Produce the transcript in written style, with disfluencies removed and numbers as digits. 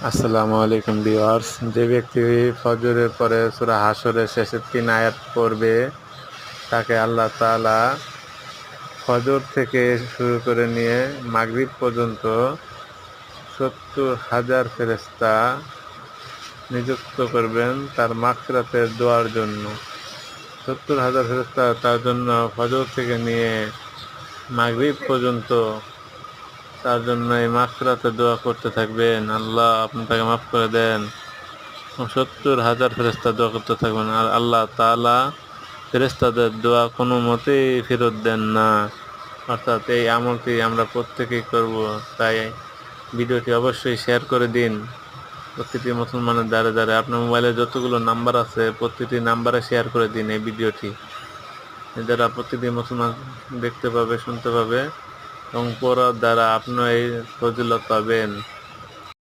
আসসালামু আলাইকুম ভিউয়ার্স। যে ব্যক্তি ফজরের পরে সূরা হাশরের শেষের ৩ আয়াত পড়বে তাকে আল্লাহ তাআলা ফজর থেকে শুরু করে নিয়ে মাগরিব পর্যন্ত ৭০,০০০ ফেরেশতা নিযুক্ত করবেন তার মাগফিরাতের দোয়ার জন্য। ৭০,০০০ ফেরেশতা তার জন্য ফজর থেকে নিয়ে মাগরিব পর্যন্ত তার জন্য এই মাগফিরাতের দোয়া করতে থাকবেন। আল্লাহ আপনি তাকে মাফ করে দেন। ৭০,০০০ ফেরেশতা দোয়া করতে থাকবেন। আর আল্লাহ তাআলা ফেরেশতাদের দোয়া কোনো মতেই ফেরত দেন না। অর্থাৎ এই আমলটি আমরা প্রত্যেকেই করব। তাই ভিডিওটি অবশ্যই শেয়ার করে দিন প্রতিটি মুসলমানের দ্বারে দ্বারে। আপনার মোবাইলে যতগুলো নাম্বার আছে প্রতিটি নাম্বারে শেয়ার করে দিন এই ভিডিওটি। এর দ্বারা প্রতিটি মুসলমান দেখতে পাবে, শুনতে পাবে এবং পড়ার দ্বারা আপনিও এই ফজিলত পাবেন।